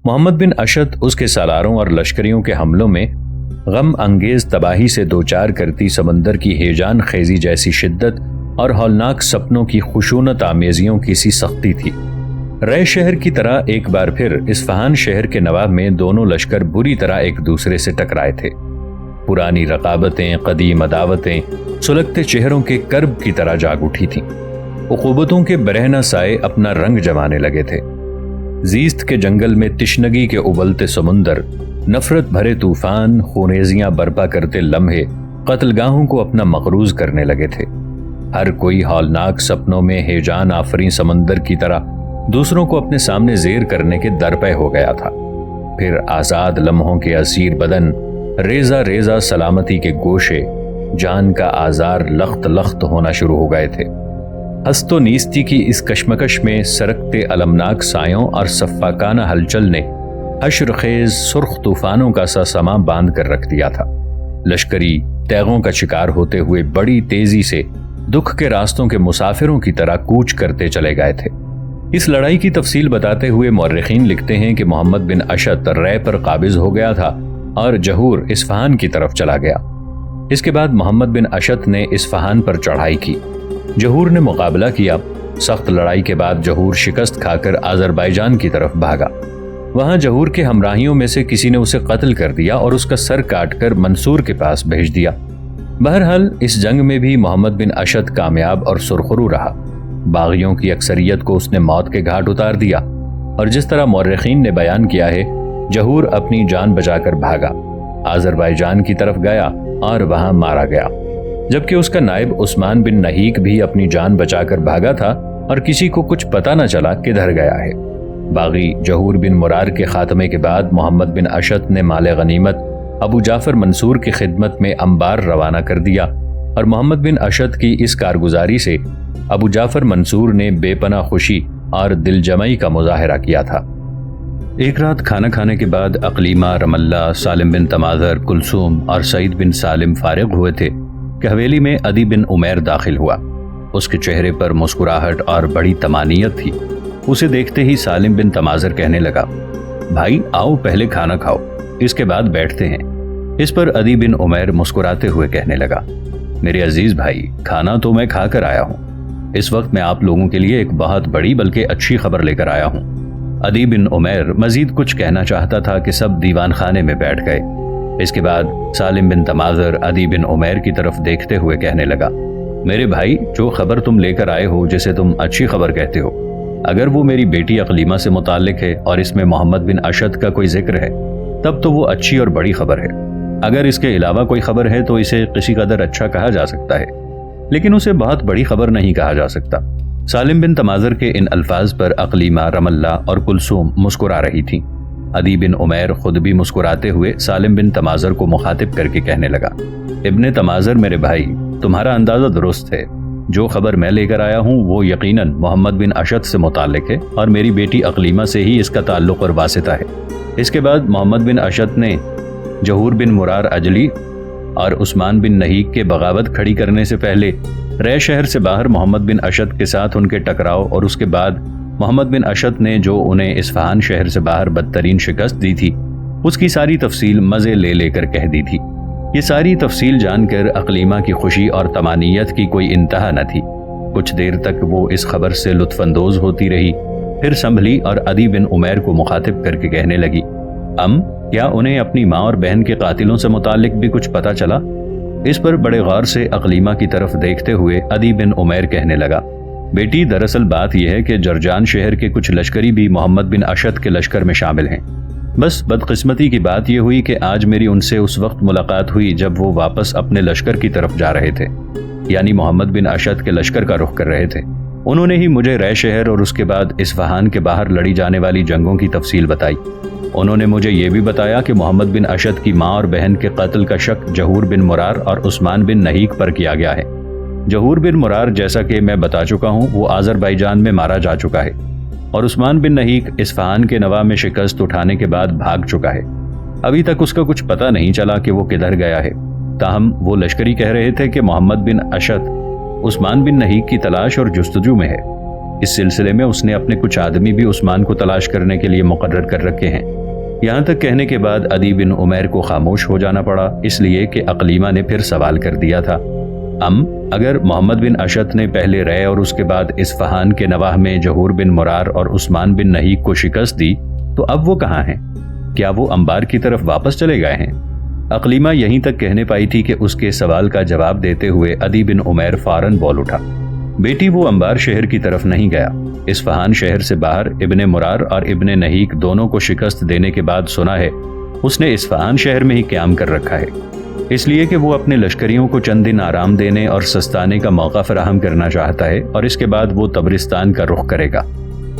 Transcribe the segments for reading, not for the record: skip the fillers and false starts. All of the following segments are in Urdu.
محمد بن اشد اس کے سالاروں اور لشکریوں کے حملوں میں غم انگیز تباہی سے دوچار کرتی سمندر کی ہیجان خیزی جیسی شدت اور ہولناک سپنوں کی خشونت آمیزیوں کی سی سختی تھی۔ رے شہر کی طرح ایک بار پھر اصفہان شہر کے نواح میں دونوں لشکر بری طرح ایک دوسرے سے ٹکرائے تھے۔ پرانی رقابتیں، قدیم عداوتیں سلگتے چہروں کے کرب کی طرح جاگ اٹھی تھیں۔ عقوبتوں کے برہنہ سائے اپنا رنگ جمانے لگے تھے۔ زیست کے جنگل میں تشنگی کے ابلتے سمندر، نفرت بھرے طوفان، خونریزیاں برپا کرتے لمحے قتل گاہوں کو اپنا مقروض کرنے لگے تھے۔ ہر کوئی ہولناک سپنوں میں ہیجان آفریں سمندر کی طرح دوسروں کو اپنے سامنے زیر کرنے کے درپے ہو گیا تھا۔ پھر آزاد لمحوں کے اسیر بدن، ریزہ ریزہ سلامتی کے گوشے، جان کا آزار لخت لخت ہونا شروع ہو گئے تھے۔ ہست و نیستی کی اس کشمکش میں سرکتے المناک سایوں اور سفاکانہ ہلچل نے حشر خیز سرخ طوفانوں کا سا سما باندھ کر رکھ دیا تھا۔ لشکری تیغوں کا شکار ہوتے ہوئے بڑی تیزی سے دکھ کے راستوں کے مسافروں کی طرح کوچ کرتے چلے گئے تھے۔ اس لڑائی کی تفصیل بتاتے ہوئے مورخین لکھتے ہیں کہ محمد بن اشد رے پر قابض ہو گیا تھا اور جہور اصفہان کی طرف چلا گیا۔ اس کے بعد محمد بن اشد نے اصفہان پر چڑھائی کی۔ جہور نے مقابلہ کیا۔ سخت لڑائی کے بعد جہور شکست کھا کر آذربائیجان کی طرف بھاگا۔ وہاں جہور کے ہمراہیوں میں سے کسی نے اسے قتل کر دیا اور اس کا سر کاٹ کر منصور کے پاس بھیج دیا۔ بہرحال اس جنگ میں بھی محمد بن اشد کامیاب اور سرخرو رہا۔ باغیوں کی اکثریت کو اس نے موت کے گھاٹ اتار دیا، اور جس طرح مورخین نے بیان کیا ہے، جہور اپنی جان بچا کر بھاگا، آذربائیجان کی طرف گیا اور وہاں مارا گیا، جبکہ اس کا نائب عثمان بن نہیک بھی اپنی جان بچا کر بھاگا تھا اور کسی کو کچھ پتہ نہ چلا کدھر گیا ہے۔ باغی جہور بن مرار کے خاتمے کے بعد محمد بن اشد نے مال غنیمت ابو جعفر منصور کی خدمت میں انبار روانہ کر دیا، اور محمد بن اشد کی اس کارگزاری سے ابو جعفر منصور نے بے پناہ خوشی اور دل جمعی کا مظاہرہ کیا تھا۔ ایک رات کھانا کھانے کے بعد اقلیمہ، رم اللہ، سالم بن تماذر، کلثوم اور سعید بن سالم فارغ ہوئے تھے کہ حویلی میں عدی بن عمیر داخل ہوا۔ اس کے چہرے پر مسکراہٹ اور بڑی طمانینت تھی۔ اسے دیکھتے ہی سالم بن تماذر کہنے لگا، بھائی آؤ پہلے کھانا کھاؤ، اس کے بعد بیٹھتے ہیں۔ اس پر عدی بن عمیر مسکراتے ہوئے کہنے لگا، میرے عزیز بھائی، کھانا تو میں کھا کر آیا ہوں۔ اس وقت میں آپ لوگوں کے لیے ایک بہت بڑی بلکہ اچھی خبر لے کر آیا ہوں۔ عدی بن عمیر مزید کچھ کہنا چاہتا تھا کہ سب دیوان خانے میں بیٹھ گئے۔ اس کے بعد سالم بن تماذر عدی بن عمیر کی طرف دیکھتے ہوئے کہنے لگا، میرے بھائی، جو خبر تم لے کر آئے ہو، جسے تم اچھی خبر کہتے ہو، اگر وہ میری بیٹی اقلیمہ سے متعلق ہے اور اس میں محمد بن اشد کا کوئی ذکر ہے، تب تو وہ اچھی اور بڑی خبر ہے۔ اگر اس کے علاوہ کوئی خبر ہے تو اسے کسی قدر اچھا کہا جا سکتا ہے، لیکن اسے بہت بڑی خبر نہیں کہا جا سکتا۔ سالم بن تماذر کے ان الفاظ پر اقلیمہ، رم اللہ اور کلثوم مسکرا رہی تھیں۔ عدی بن عمیر خود بھی مسکراتے ہوئے سالم بن تماذر کو مخاطب کر کے کہنے لگا، ابن تماذر میرے بھائی، تمہارا اندازہ درست ہے۔ جو خبر میں لے کر آیا ہوں وہ یقیناً محمد بن اشد سے متعلق ہے، اور میری بیٹی اقلیمہ سے ہی اس کا تعلق اور واسطہ ہے۔ اس کے بعد محمد بن اشد نے جہور بن مرار اجلی اور عثمان بن نہیک کے بغاوت کھڑی کرنے سے پہلے رے شہر سے باہر محمد بن اشد کے ساتھ ان کے ٹکراؤ، اور اس کے بعد محمد بن اشد نے جو انہیں اصفہان شہر سے باہر بدترین شکست دی تھی، اس کی ساری تفصیل مزے لے لے کر کہہ دی تھی۔ یہ ساری تفصیل جان کر اقلیمہ کی خوشی اور طمانینت کی کوئی انتہا نہ تھی۔ کچھ دیر تک وہ اس خبر سے لطف اندوز ہوتی رہی، پھر سنبھلی اور عدی بن عمیر کو مخاطب کر کے کہنے لگی، کیا انہیں اپنی ماں اور بہن کے قاتلوں سے متعلق بھی کچھ پتہ چلا؟ اس پر بڑے غور سے اقلیمہ کی طرف دیکھتے ہوئے عدی بن عمیر کہنے لگا، بیٹی، دراصل بات یہ ہے کہ جرجان شہر کے کچھ لشکری بھی محمد بن اشد کے لشکر میں شامل ہیں۔ بس بدقسمتی کی بات یہ ہوئی کہ آج میری ان سے اس وقت ملاقات ہوئی جب وہ واپس اپنے لشکر کی طرف جا رہے تھے، یعنی محمد بن اشد کے لشکر کا رخ کر رہے تھے۔ انہوں نے ہی مجھے رے شہر اور اس کے بعد اصفہان کے باہر لڑی جانے والی جنگوں کی تفصیل بتائی۔ انہوں نے مجھے یہ بھی بتایا کہ محمد بن اشد کی ماں اور بہن کے قتل کا شک جہور بن مرار اور عثمان بن نہیک پر کیا گیا ہے۔ جہور بن مرار، جیسا کہ میں بتا چکا ہوں، وہ آذربائیجان میں مارا جا چکا ہے، اور عثمان بن نہیک اصفہان کے نواح میں شکست اٹھانے کے بعد بھاگ چکا ہے۔ ابھی تک اس کا کچھ پتہ نہیں چلا کہ وہ کدھر گیا ہے۔ تاہم وہ لشکری کہہ رہے تھے کہ محمد بن اشد عثمان بن نہیک کی تلاش اور جستجو میں ہے۔ اس سلسلے میں اس نے اپنے کچھ آدمی بھی عثمان کو تلاش کرنے کے لیے مقرر کر رکھے ہیں۔ یہاں تک کہنے کے بعد عدی بن عمیر کو خاموش ہو جانا پڑا، اس لیے کہ اقلیمہ نے پھر سوال کر دیا تھا، اگر محمد بن اشت نے پہلے رے اور اس کے بعد اصفہان کے نواح میں جہور بن مرار اور عثمان بن نہیق کو شکست دی تو اب وہ کہاں ہیں؟ کیا وہ انبار کی طرف واپس چلے گئے ہیں؟ اقلیمہ یہیں تک کہنے پائی تھی کہ اس کے سوال کا جواب دیتے ہوئے عدی بن عمیر فوراً بول اٹھا، بیٹی وہ انبار شہر کی طرف نہیں گیا، اصفہان شہر سے باہر ابن مرار اور ابن نہیق دونوں کو شکست دینے کے بعد سنا ہے اس نے اصفہان شہر میں ہی قیام کر رکھا ہے، اس لیے کہ وہ اپنے لشکریوں کو چند دن آرام دینے اور سستانے کا موقع فراہم کرنا چاہتا ہے اور اس کے بعد وہ طبرستان کا رخ کرے گا،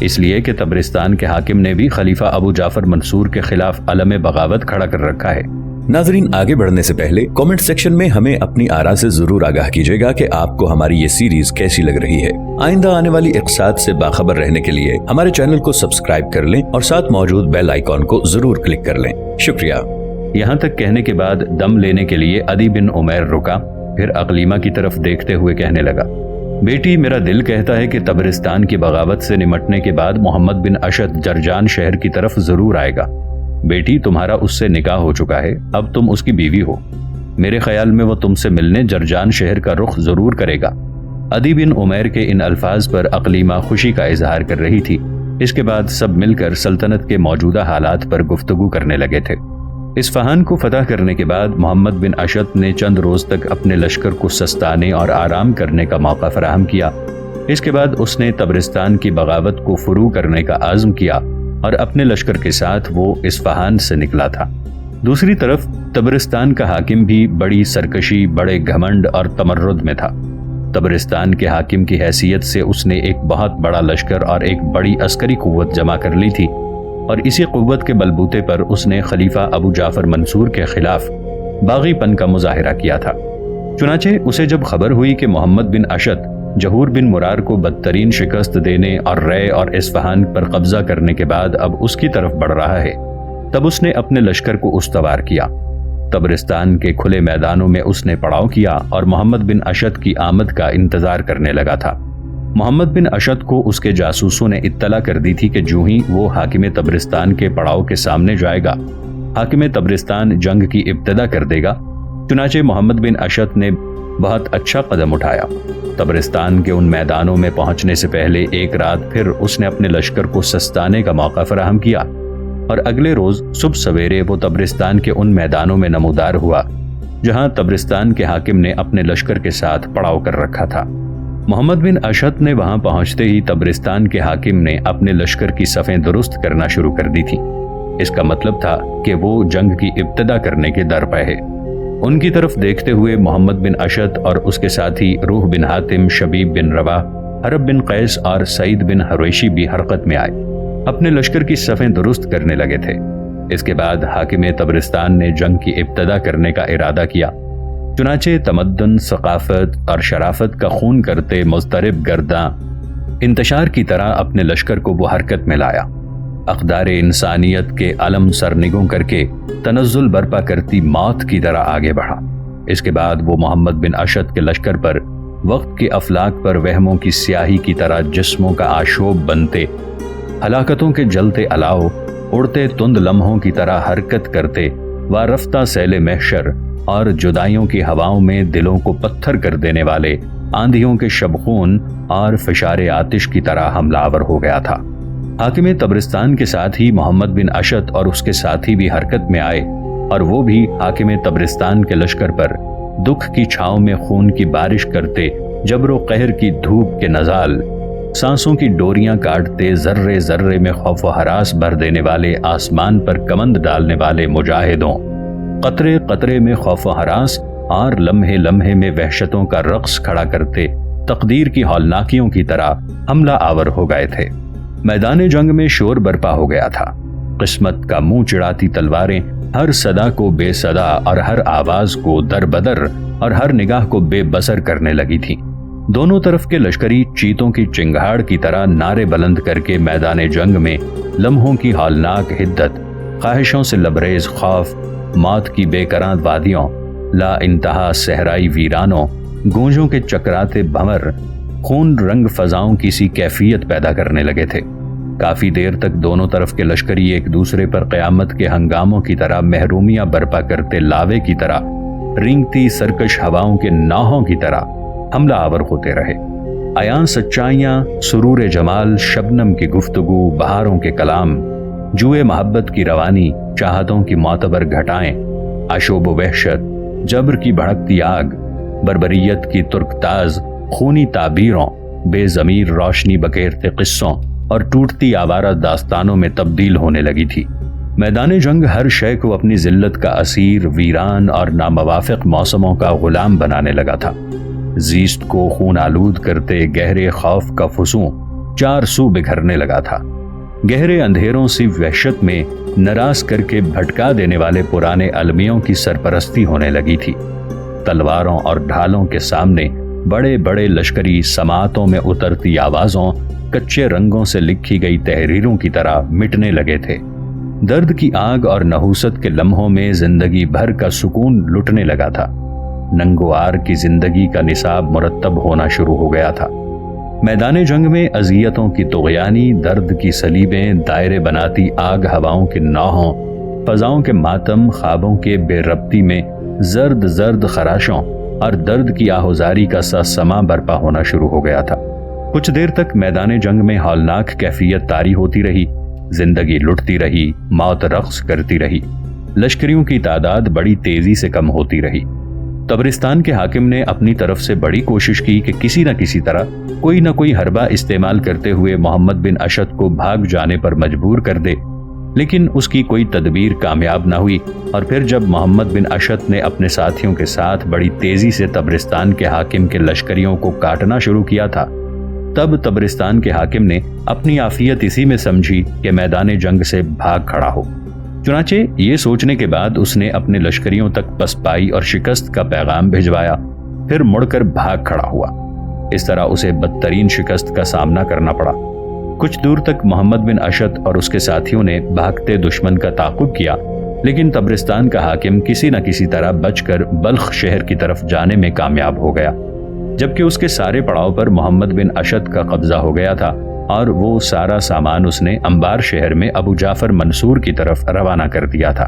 اس لیے کہ طبرستان کے حاکم نے بھی خلیفہ ابو جعفر منصور کے خلاف علم بغاوت کھڑا کر رکھا ہے۔ ناظرین، آگے بڑھنے سے پہلے کامنٹ سیکشن میں ہمیں اپنی آراء سے ضرور آگاہ کیجیے گا کہ آپ کو ہماری یہ سیریز کیسی لگ رہی ہے۔ آئندہ آنے والی اقساط سے باخبر رہنے کے لیے ہمارے چینل کو سبسکرائب کر لیں اور ساتھ موجود بیل آئیکن کو ضرور کلک کر لیں۔ شکریہ۔ یہاں تک کہنے کے بعد دم لینے کے لیے عدی بن عمیر رکا، پھر اقلیمہ کی طرف دیکھتے ہوئے کہنے لگا، بیٹی میرا دل کہتا ہے کہ طبرستان کی بغاوت سے نمٹنے کے بعد محمد بن اشد جرجان شہر کی طرف ضرور آئے گا۔ بیٹی تمہارا اس سے نکاح ہو چکا ہے، اب تم اس کی بیوی ہو، میرے خیال میں وہ تم سے ملنے جرجان شہر کا رخ ضرور کرے گا۔ عدی بن عمیر کے ان الفاظ پر اقلیمہ خوشی کا اظہار کر رہی تھی۔ اس کے بعد سب مل کر سلطنت کے موجودہ حالات پر گفتگو کرنے لگے تھے۔ اصفہان کو فتح کرنے کے بعد محمد بن اشد نے چند روز تک اپنے لشکر کو سستانے اور آرام کرنے کا موقع فراہم کیا۔ اس کے بعد اس نے طبرستان کی بغاوت کو فروغ کرنے کا عزم کیا اور اپنے لشکر کے ساتھ وہ اصفہان سے نکلا تھا۔ دوسری طرف طبرستان کا حاکم بھی بڑی سرکشی، بڑے گھمنڈ اور تمرد میں تھا۔ طبرستان کے حاکم کی حیثیت سے اس نے ایک بہت بڑا لشکر اور ایک بڑی عسکری قوت جمع کر لی تھی، اور اسی قوت کے بلبوتے پر اس نے خلیفہ ابو جعفر منصور کے خلاف باغی پن کا مظاہرہ کیا تھا۔ چنانچہ اسے جب خبر ہوئی کہ محمد بن اشد جہور بن مرار کو بدترین شکست دینے اور رے اور اصفہان پر قبضہ کرنے کے بعد اب اس کی طرف بڑھ رہا ہے، تب اس نے اپنے لشکر کو استوار کیا۔ طبرستان کے کھلے میدانوں میں اس نے پڑاؤ کیا اور محمد بن اشد کی آمد کا انتظار کرنے لگا تھا۔ محمد بن اشد کو اس کے جاسوسوں نے اطلاع کر دی تھی کہ جو ہی وہ حاکم طبرستان کے پڑاؤ کے سامنے جائے گا، حاکم طبرستان جنگ کی ابتدا کر دے گا۔ چنانچہ محمد بن اشد نے بہت اچھا قدم اٹھایا۔ طبرستان کے ان میدانوں میں پہنچنے سے پہلے ایک رات پھر اس نے اپنے لشکر کو سستانے کا موقع فراہم کیا، اور اگلے روز صبح سویرے وہ طبرستان کے ان میدانوں میں نمودار ہوا جہاں طبرستان کے حاکم نے اپنے لشکر کے ساتھ پڑاؤ کر رکھا تھا۔ محمد بن اشد نے وہاں پہنچتے ہی طبرستان کے حاکم نے اپنے لشکر کی صفیں درست کرنا شروع کر دی تھی۔ اس کا مطلب تھا کہ وہ جنگ کی ابتدا کرنے کے در پہ ہے۔ ان کی طرف دیکھتے ہوئے محمد بن اشد اور اس کے ساتھی روح بن حاتم، شبیب بن رواح، حرب بن قیس اور سعید بن حریشی بھی حرکت میں آئے، اپنے لشکر کی صفیں درست کرنے لگے تھے۔ اس کے بعد حاکم طبرستان نے جنگ کی ابتدا کرنے کا ارادہ کیا۔ چنانچہ تمدن، ثقافت اور شرافت کا خون کرتے مضطرب گرداں انتشار کی طرح اپنے لشکر کو وہ حرکت میں لایا۔ اقدار انسانیت کے علم سرنگوں کر کے تنزل برپا کرتی موت کی طرح آگے بڑھا۔ اس کے بعد وہ محمد بن اشد کے لشکر پر وقت کے افلاک پر وہموں کی سیاہی کی طرح جسموں کا آشوب بنتے، ہلاکتوں کے جلتے الاؤ اڑتے تند لمحوں کی طرح حرکت کرتے، وارفتہ سیل محشر اور جدائیوں کی ہواؤں میں دلوں کو پتھر کر دینے والے آندھیوں کے شبخون اور فشار آتش کی طرح حملہ آور ہو گیا تھا۔ حاکم طبرستان کے ساتھ ہی محمد بن اشد اور اس کے ساتھی بھی حرکت میں آئے، اور وہ بھی حاکم طبرستان کے لشکر پر دکھ کی چھاؤں میں خون کی بارش کرتے، جبر و قہر کی دھوپ کے نزال، سانسوں کی ڈوریاں کاٹتے، ذرے ذرے میں خوف و ہراس بھر دینے والے آسمان پر کمند ڈالنے والے مجاہدوں، قطرے قطرے میں خوف و ہراس اور لمحے لمحے میں وحشتوں کا رقص کھڑا کرتے تقدیر کی ہولناکیوں کی طرح حملہ آور ہو گئے تھے۔ میدان جنگ میں شور برپا ہو گیا تھا۔ قسمت کا منہ چڑھاتی تلواریں ہر صدا کو بے صدا اور ہر آواز کو در بدر اور ہر نگاہ کو بے بصر کرنے لگی تھی۔ دونوں طرف کے لشکری چیتوں کی چنگھاڑ کی طرح نعرے بلند کر کے میدان جنگ میں لمحوں کی ہولناک حدت، خواہشوں سے لبریز خوف، موت کی بے کراں وادیوں، لا انتہا صحرائی ویرانوں، گونجوں کے چکراتے بھنور، خون رنگ فضاؤں کی سی کیفیت پیدا کرنے لگے تھے۔ کافی دیر تک دونوں طرف کے لشکری ایک دوسرے پر قیامت کے ہنگاموں کی طرح محرومیاں برپا کرتے لاوے کی طرح، رینگتی سرکش ہواؤں کے ناہوں کی طرح حملہ آور ہوتے رہے۔ عیاں سچائیاں، سرور جمال، شبنم کی گفتگو، بہاروں کے کلام، جوئے محبت کی روانی، چاہتوں کی معتبر گھٹائیں، آشوب و وحشت، جبر کی بھڑکتی آگ، بربریت کی ترک تاز، خونی تعبیروں، بے ضمیر روشنی بکیرتے قصوں اور ٹوٹتی آوارہ داستانوں میں تبدیل ہونے لگی تھی۔ میدان جنگ ہر شے کو اپنی ذلت کا اسیر، ویران اور ناموافق موسموں کا غلام بنانے لگا تھا۔ زیست کو خون آلود کرتے گہرے خوف کا فسوں چار سو بکھرنے لگا تھا۔ گہرے اندھیروں سی وحشت میں نراس کر کے بھٹکا دینے والے پرانے المیوں کی سرپرستی ہونے لگی تھی۔ تلواروں اور ڈھالوں کے سامنے بڑے بڑے لشکری سماعتوں میں اترتی آوازوں، کچے رنگوں سے لکھی گئی تحریروں کی طرح مٹنے لگے تھے۔ درد کی آگ اور نحوست کے لمحوں میں زندگی بھر کا سکون لٹنے لگا تھا۔ ننگوار کی زندگی کا نصاب مرتب ہونا شروع ہو گیا تھا۔ میدان جنگ میں اذیتوں کی طغیانی، درد کی صلیبیں دائرے بناتی آگ ہواؤں کے نوحوں، فضاؤں کے ماتم، خوابوں کے بے ربطی میں زرد زرد خراشوں اور درد کی آہوزاری کا سا سما برپا ہونا شروع ہو گیا تھا۔ کچھ دیر تک میدان جنگ میں ہولناک کیفیت طاری ہوتی رہی، زندگی لٹتی رہی، موت رقص کرتی رہی، لشکریوں کی تعداد بڑی تیزی سے کم ہوتی رہی۔ تبرستان کے حاکم نے اپنی طرف سے بڑی کوشش کی کہ کسی نہ کسی طرح کوئی نہ کوئی حربہ استعمال کرتے ہوئے محمد بن اشد کو بھاگ جانے پر مجبور کر دے، لیکن اس کی کوئی تدبیر کامیاب نہ ہوئی، اور پھر جب محمد بن اشد نے اپنے ساتھیوں کے ساتھ بڑی تیزی سے تبرستان کے حاکم کے لشکریوں کو کاٹنا شروع کیا تھا، تب تبرستان کے حاکم نے اپنی عافیت اسی میں سمجھی کہ میدان جنگ سے بھاگ کھڑا ہو۔ چنانچہ یہ سوچنے کے بعد اس نے اپنے لشکریوں تک پسپائی اور شکست کا پیغام بھجوایا، پھر مڑ کر بھاگ کھڑا ہوا۔ اس طرح اسے بدترین شکست کا سامنا کرنا پڑا۔ کچھ دور تک محمد بن اشد اور اس کے ساتھیوں نے بھاگتے دشمن کا تعاقب کیا، لیکن تبرستان کا حاکم کسی نہ کسی طرح بچ کر بلخ شہر کی طرف جانے میں کامیاب ہو گیا، جبکہ اس کے سارے پڑاؤ پر محمد بن اشد کا قبضہ ہو گیا تھا، اور وہ سارا سامان اس نے انبار شہر میں ابو جعفر منصور کی طرف روانہ کر دیا تھا۔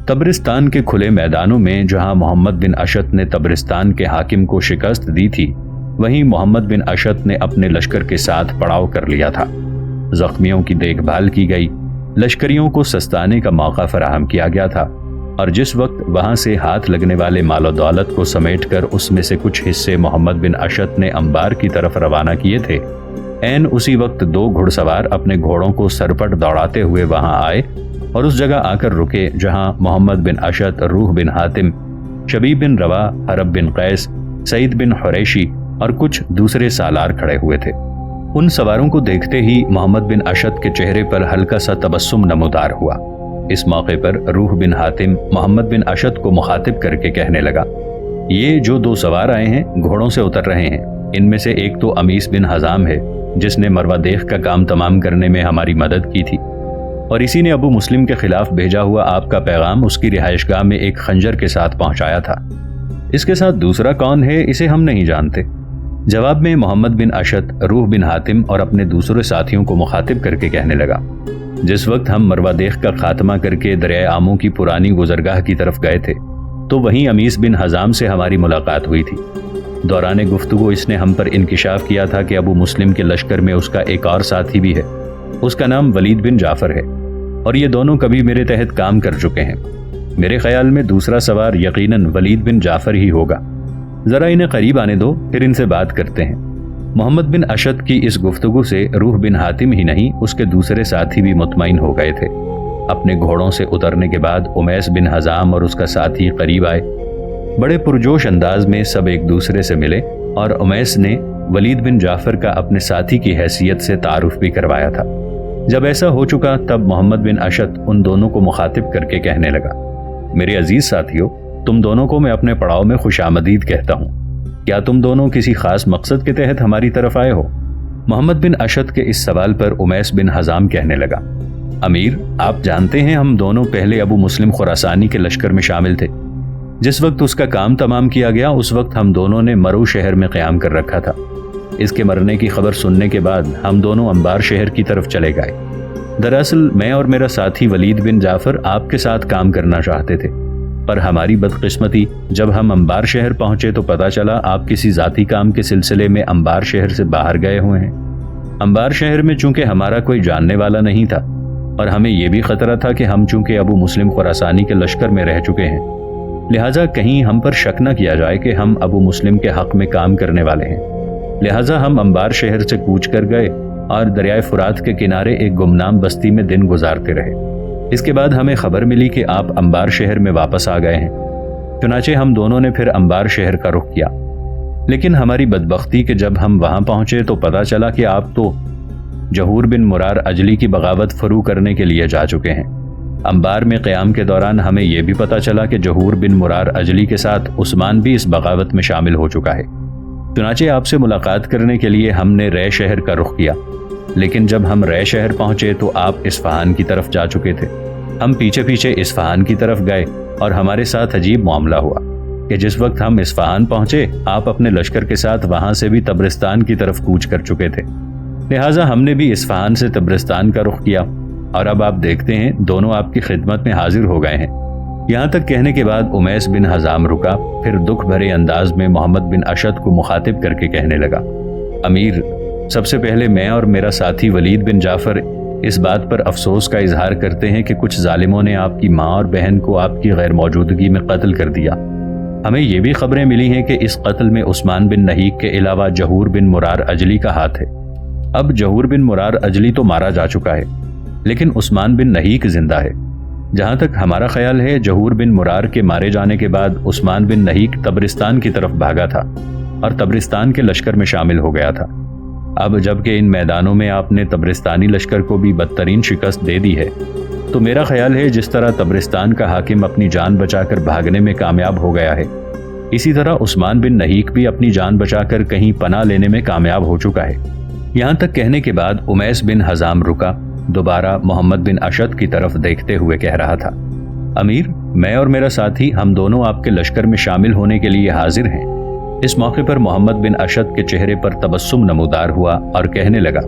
تبرستان کے کھلے میدانوں میں جہاں محمد بن اشد نے تبرستان کے حاکم کو شکست دی تھی، وہیں محمد بن اشد نے اپنے لشکر کے ساتھ پڑاؤ کر لیا تھا۔ زخمیوں کی دیکھ بھال کی گئی، لشکریوں کو سستانے کا موقع فراہم کیا گیا تھا، اور جس وقت وہاں سے ہاتھ لگنے والے مال و دولت کو سمیٹ کر اس میں سے کچھ حصے محمد بن اشد نے انبار کی طرف روانہ کیے تھے، عین اسی وقت دو گھڑ سوار اپنے گھوڑوں کو سرپٹ دوڑاتے ہوئے وہاں آئے اور اس جگہ آ کر رکے جہاں محمد بن اشد، روح بن حاتم، شبیب بن روا، حرب بن قیس، سعید بن حریشی اور کچھ دوسرے سالار کھڑے ہوئے تھے۔ ان سواروں کو دیکھتے ہی محمد بن اشد کے چہرے پر ہلکا سا تبسم نمودار ہوا۔ اس موقع پر روح بن حاتم محمد بن اشد کو مخاطب کر کے کہنے لگا، یہ جو دو سوار آئے ہیں گھوڑوں سے اتر رہے ہیں، ان میں سے ایک تو امیس بن حزام ہے جس نے مروہ دیغ کا کام تمام کرنے میں ہماری مدد کی تھی، اور اسی نے ابو مسلم کے خلاف بھیجا ہوا آپ کا پیغام اس کی رہائش گاہ میں ایک خنجر کے ساتھ پہنچایا تھا۔ اس کے ساتھ دوسرا کون ہے اسے ہم نہیں جانتے۔ جواب میں محمد بن اشد روح بن حاتم اور اپنے دوسرے ساتھیوں کو مخاطب کر کے کہنے لگا، جس وقت ہم مروہ دیغ کا خاتمہ کر کے دریائے آمو کی پرانی گزرگاہ کی طرف گئے تھے تو وہیں امیس بن حزام سے ہماری ملاقات ہوئی تھی۔ دوران گفتگو اس نے ہم پر انکشاف کیا تھا کہ ابو مسلم کے لشکر میں اس کا ایک اور ساتھی بھی ہے، اس کا نام ولید بن جعفر ہے، اور یہ دونوں کبھی میرے تحت کام کر چکے ہیں۔ میرے خیال میں دوسرا سوار یقیناً ولید بن جعفر ہی ہوگا، ذرا انہیں قریب آنے دو، پھر ان سے بات کرتے ہیں۔ محمد بن اشد کی اس گفتگو سے روح بن حاتم ہی نہیں اس کے دوسرے ساتھی بھی مطمئن ہو گئے تھے۔ اپنے گھوڑوں سے اترنے کے بعد امیس بن حزام اور اس کا ساتھی قریب آئے، بڑے پرجوش انداز میں سب ایک دوسرے سے ملے، اور امیس نے ولید بن جعفر کا اپنے ساتھی کی حیثیت سے تعارف بھی کروایا تھا۔ جب ایسا ہو چکا تب محمد بن اشد ان دونوں کو مخاطب کر کے کہنے لگا، میرے عزیز ساتھیو، تم دونوں کو میں اپنے پڑاؤ میں خوش آمدید کہتا ہوں۔ کیا تم دونوں کسی خاص مقصد کے تحت ہماری طرف آئے ہو؟ محمد بن اشد کے اس سوال پر امیس بن حزام کہنے لگا، امیر، آپ جانتے ہیں ہم دونوں پہلے ابو مسلم خراسانی کے لشکر میں شامل تھے۔ جس وقت اس کا کام تمام کیا گیا اس وقت ہم دونوں نے مرو شہر میں قیام کر رکھا تھا۔ اس کے مرنے کی خبر سننے کے بعد ہم دونوں انبار شہر کی طرف چلے گئے۔ دراصل میں اور میرا ساتھی ولید بن جعفر آپ کے ساتھ کام کرنا چاہتے تھے، پر ہماری بدقسمتی جب ہم انبار شہر پہنچے تو پتہ چلا آپ کسی ذاتی کام کے سلسلے میں انبار شہر سے باہر گئے ہوئے ہیں۔ انبار شہر میں چونکہ ہمارا کوئی جاننے والا نہیں تھا اور ہمیں یہ بھی خطرہ تھا کہ ہم چونکہ ابو مسلم خراسانی کے لشکر میں رہ چکے ہیں، لہٰذا کہیں ہم پر شک نہ کیا جائے کہ ہم ابو مسلم کے حق میں کام کرنے والے ہیں، لہٰذا ہم انبار شہر سے کوچ کر گئے اور دریائے فرات کے کنارے ایک گمنام بستی میں دن گزارتے رہے۔ اس کے بعد ہمیں خبر ملی کہ آپ انبار شہر میں واپس آ گئے ہیں، چنانچہ ہم دونوں نے پھر انبار شہر کا رخ کیا، لیکن ہماری بدبختی کہ جب ہم وہاں پہنچے تو پتہ چلا کہ آپ تو جہور بن مرار اجلی کی بغاوت فرو کرنے کے لیے جا چکے ہیں۔ انبار میں قیام کے دوران ہمیں یہ بھی پتہ چلا کہ جہور بن مرار اجلی کے ساتھ عثمان بھی اس بغاوت میں شامل ہو چکا ہے۔ چنانچہ آپ سے ملاقات کرنے کے لیے ہم نے رے شہر کا رخ کیا، لیکن جب ہم رے شہر پہنچے تو آپ اصفہان کی طرف جا چکے تھے۔ ہم پیچھے پیچھے اصفہان کی طرف گئے اور ہمارے ساتھ عجیب معاملہ ہوا کہ جس وقت ہم اصفہان پہنچے آپ اپنے لشکر کے ساتھ وہاں سے بھی تبرستان کی طرف کوچ کر چکے تھے، لہٰذا ہم نے بھی اصفہان سے تبرستان کا رخ کیا اور اب آپ دیکھتے ہیں دونوں آپ کی خدمت میں حاضر ہو گئے ہیں۔ یہاں تک کہنے کے بعد امیس بن حزام رکا، پھر دکھ بھرے انداز میں محمد بن اشد کو مخاطب کر کے کہنے لگا، امیر، سب سے پہلے میں اور میرا ساتھی ولید بن جعفر اس بات پر افسوس کا اظہار کرتے ہیں کہ کچھ ظالموں نے آپ کی ماں اور بہن کو آپ کی غیر موجودگی میں قتل کر دیا۔ ہمیں یہ بھی خبریں ملی ہیں کہ اس قتل میں عثمان بن نہیق کے علاوہ جہور بن مرار اجلی کا ہاتھ ہے۔ اب جہور بن مرار اجلی تو مارا جا چکا ہے، لیکن عثمان بن نہیق زندہ ہے۔ جہاں تک ہمارا خیال ہے جہور بن مرار کے مارے جانے کے بعد عثمان بن نہیق تبرستان کی طرف بھاگا تھا اور تبرستان کے لشکر میں شامل ہو گیا تھا۔ اب جبکہ ان میدانوں میں آپ نے تبرستانی لشکر کو بھی بدترین شکست دے دی ہے، تو میرا خیال ہے جس طرح تبرستان کا حاکم اپنی جان بچا کر بھاگنے میں کامیاب ہو گیا ہے، اسی طرح عثمان بن نہیق بھی اپنی جان بچا کر کہیں پناہ لینے میں کامیاب ہو چکا ہے۔ یہاں تک کہنے کے بعد امیس بن حزام رکا، دوبارہ محمد بن اشد کی طرف دیکھتے ہوئے کہہ رہا تھا، امیر، میں اور میرا ساتھی ہم دونوں آپ کے لشکر میں شامل ہونے کے لیے حاضر ہیں۔ اس موقع پر محمد بن اشد کے چہرے پر تبسم نمودار ہوا اور کہنے لگا،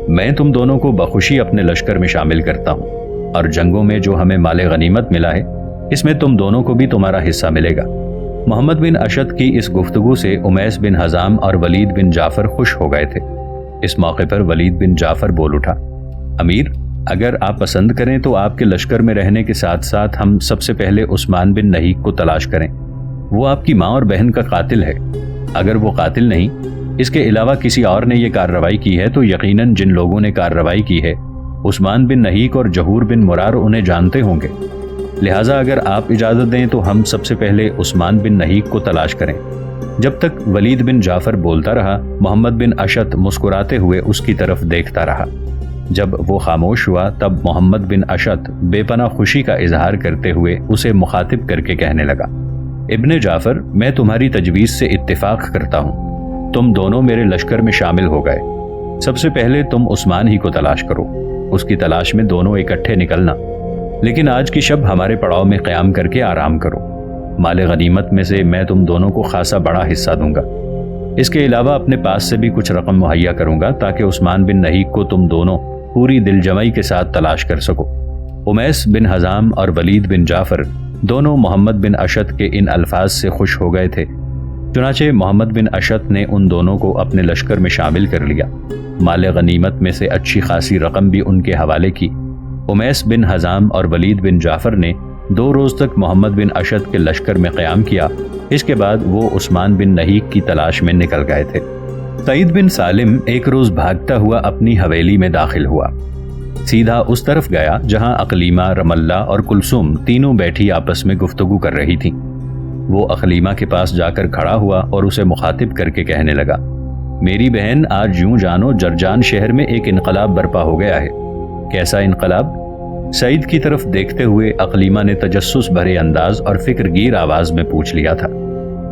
میں تم دونوں کو بخوشی اپنے لشکر میں شامل کرتا ہوں، اور جنگوں میں جو ہمیں مال غنیمت ملا ہے اس میں تم دونوں کو بھی تمہارا حصہ ملے گا۔ محمد بن اشد کی اس گفتگو سے امیس بن حزام اور ولید بن جعفر خوش ہو گئے تھے۔ اس موقع پر ولید بن جعفر بول اٹھا، امیر، اگر آپ پسند کریں تو آپ کے لشکر میں رہنے کے ساتھ ساتھ ہم سب سے پہلے عثمان بن نہیق کو تلاش کریں۔ وہ آپ کی ماں اور بہن کا قاتل ہے۔ اگر وہ قاتل نہیں، اس کے علاوہ کسی اور نے یہ کارروائی کی ہے تو یقیناً جن لوگوں نے کارروائی کی ہے عثمان بن نہیق اور جہور بن مرار انہیں جانتے ہوں گے، لہٰذا اگر آپ اجازت دیں تو ہم سب سے پہلے عثمان بن نہیق کو تلاش کریں۔ جب تک ولید بن جعفر بولتا رہا، محمد بن اشد مسکراتے ہوئے اس کی طرف دیکھتا رہا۔ جب وہ خاموش ہوا تب محمد بن اشد بے پناہ خوشی کا اظہار کرتے ہوئے اسے مخاطب کر کے کہنے لگا، ابن جعفر، میں تمہاری تجویز سے اتفاق کرتا ہوں، تم دونوں میرے لشکر میں شامل ہو گئے۔ سب سے پہلے تم عثمان ہی کو تلاش کرو، اس کی تلاش میں دونوں اکٹھے نکلنا، لیکن آج کی شب ہمارے پڑاؤ میں قیام کر کے آرام کرو۔ مال غنیمت میں سے میں تم دونوں کو خاصا بڑا حصہ دوں گا، اس کے علاوہ اپنے پاس سے بھی کچھ رقم مہیا کروں گا تاکہ عثمان بن نہیق کو تم دونوں پوری دل جمعی کے ساتھ تلاش کر سکو۔ امیس بن حزام اور ولید بن جعفر دونوں محمد بن اشد کے ان الفاظ سے خوش ہو گئے تھے، چنانچہ محمد بن اشد نے ان دونوں کو اپنے لشکر میں شامل کر لیا۔ مال غنیمت میں سے اچھی خاصی رقم بھی ان کے حوالے کی۔ امیس بن حزام اور ولید بن جعفر نے 2 روز تک محمد بن اشد کے لشکر میں قیام کیا۔ اس کے بعد وہ عثمان بن نہیق کی تلاش میں نکل گئے تھے۔ سعید بن سالم ایک روز بھاگتا ہوا اپنی حویلی میں داخل ہوا، سیدھا اس طرف گیا جہاں اقلیمہ، رملہ اور کلثوم تینوں بیٹھی آپس میں گفتگو کر رہی تھیں۔ وہ اقلیمہ کے پاس جا کر کھڑا ہوا اور اسے مخاطب کر کے کہنے لگا، میری بہن، آج یوں جانو جرجان شہر میں ایک انقلاب برپا ہو گیا ہے۔ کیسا انقلاب؟ سعید کی طرف دیکھتے ہوئے اقلیمہ نے تجسس بھرے انداز اور فکر گیر آواز میں پوچھ لیا تھا۔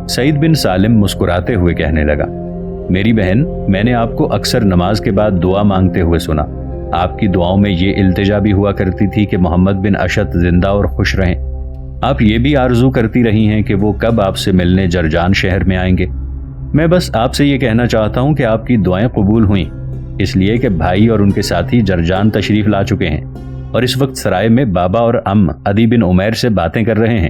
سعید بن سالم مسکراتے ہوئے کہنے لگا، میری بہن، میں نے آپ کو اکثر نماز کے بعد دعا مانگتے ہوئے سنا۔ آپ کی دعاؤں میں یہ التجا بھی ہوا کرتی تھی کہ محمد بن اشد زندہ اور خوش رہیں۔ آپ یہ بھی آرزو کرتی رہی ہیں کہ وہ کب آپ سے ملنے جرجان شہر میں آئیں گے۔ میں بس آپ سے یہ کہنا چاہتا ہوں کہ آپ کی دعائیں قبول ہوئیں، اس لیے کہ بھائی اور ان کے ساتھی جرجان تشریف لا چکے ہیں اور اس وقت سرائے میں بابا اور ام عدی بن عمیر سے باتیں کر رہے ہیں۔